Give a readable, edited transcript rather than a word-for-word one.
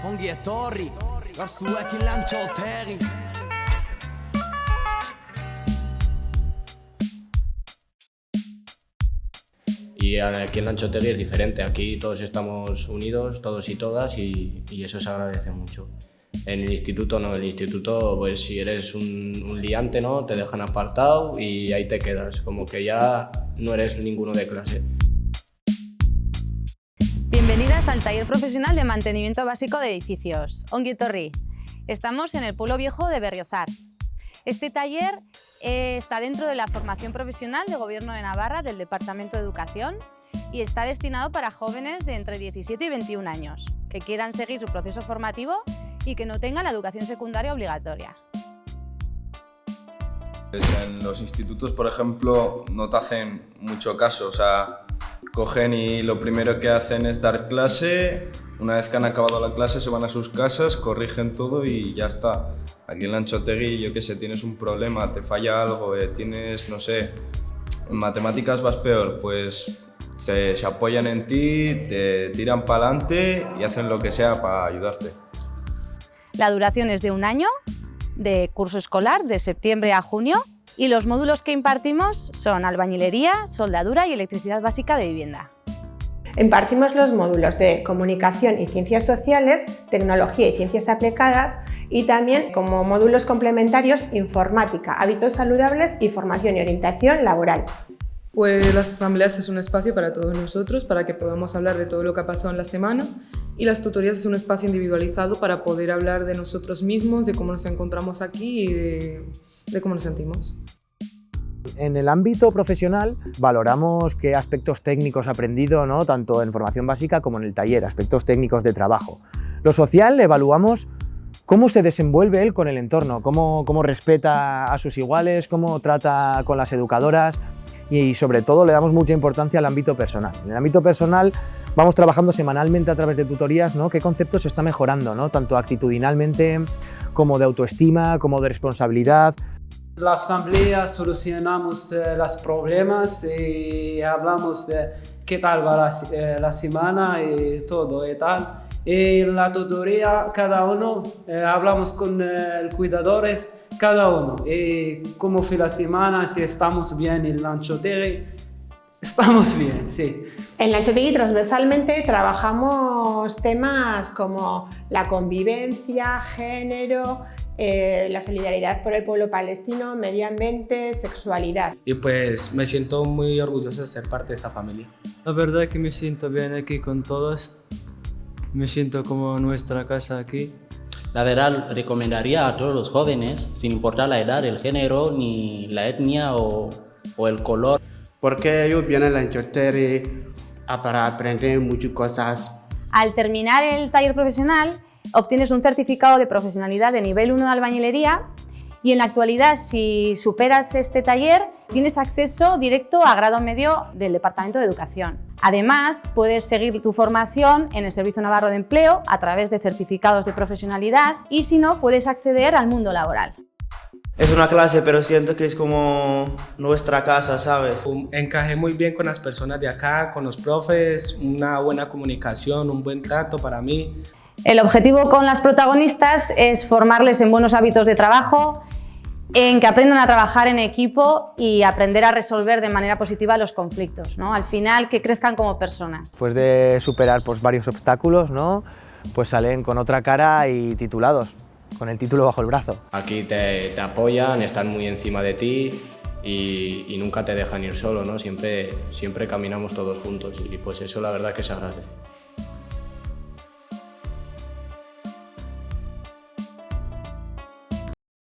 Ongi etorri, gastuekin lantxotegi. Y aquí en Lanchotegui es diferente, aquí todos estamos unidos, todos y todas, y eso se agradece mucho. En el instituto no, el instituto pues si eres un liante, ¿no? Te dejan apartado y ahí te quedas, como que ya no eres ninguno de clase. Bienvenidas al taller profesional de mantenimiento básico de edificios, Ongi etorri. Estamos en el pueblo viejo de Berriozar. Este taller está dentro de la formación profesional de Gobierno de Navarra del Departamento de Educación y está destinado para jóvenes de entre 17 y 21 años que quieran seguir su proceso formativo y que no tengan la educación secundaria obligatoria. Pues en los institutos, por ejemplo, no te hacen mucho caso, o sea, cogen y lo primero que hacen es dar clase. Una vez que han acabado la clase se van a sus casas, corrigen todo y ya está. Aquí en Lanchotegui, yo qué sé, tienes un problema, te falla algo, tienes, no sé, en matemáticas vas peor, pues se apoyan en ti, te tiran para adelante y hacen lo que sea para ayudarte. La duración es de un año de curso escolar, de septiembre a junio, y los módulos que impartimos son albañilería, soldadura y electricidad básica de vivienda. Impartimos los módulos de Comunicación y Ciencias Sociales, Tecnología y Ciencias Aplicadas y también como módulos complementarios Informática, Hábitos Saludables y Formación y Orientación Laboral. Pues las asambleas es un espacio para todos nosotros, para que podamos hablar de todo lo que ha pasado en la semana, y las tutorías es un espacio individualizado para poder hablar de nosotros mismos, de cómo nos encontramos aquí y de cómo nos sentimos. En el ámbito profesional valoramos qué aspectos técnicos ha aprendido, ¿no? Tanto en formación básica como en el taller, aspectos técnicos de trabajo. Lo social evaluamos cómo se desenvuelve él con el entorno, cómo respeta a sus iguales, cómo trata con las educadoras y sobre todo le damos mucha importancia al ámbito personal. En el ámbito personal vamos trabajando semanalmente a través de tutorías, ¿no? Qué conceptos se está mejorando, ¿no? Tanto actitudinalmente como de autoestima, como de responsabilidad. En la asamblea solucionamos los problemas y hablamos de qué tal va la semana y todo y tal. Y en la tutoría cada uno hablamos con cuidadores, cada uno. Y cómo fue la semana, si estamos bien en Lanchotegui. Estamos bien, sí. En Lanchotegui transversalmente trabajamos temas como la convivencia, género, la solidaridad por el pueblo palestino, medio ambiente, sexualidad. Y pues me siento muy orgulloso de ser parte de esta familia. La verdad es que me siento bien aquí con todos, me siento como nuestra casa aquí. La verdad recomendaría a todos los jóvenes, sin importar la edad, el género, ni la etnia o el color. Porque ellos vienen a Lanchotegui para aprender muchas cosas. Al terminar el taller profesional, obtienes un certificado de profesionalidad de nivel 1 de albañilería y en la actualidad, si superas este taller, tienes acceso directo a grado medio del Departamento de Educación. Además, puedes seguir tu formación en el Servicio Navarro de Empleo a través de certificados de profesionalidad y si no, puedes acceder al mundo laboral. Es una clase, pero siento que es como nuestra casa, ¿sabes? Encajé muy bien con las personas de acá, con los profes, una buena comunicación, un buen trato para mí. El objetivo con las protagonistas es formarles en buenos hábitos de trabajo, en que aprendan a trabajar en equipo y aprender a resolver de manera positiva los conflictos, ¿no? Al final, que crezcan como personas. Después de superar pues, varios obstáculos, ¿no? Pues salen con otra cara y titulados, con el título bajo el brazo. Aquí te apoyan, están muy encima de ti y nunca te dejan ir solo, ¿no? Siempre caminamos todos juntos y pues eso la verdad que se agradece.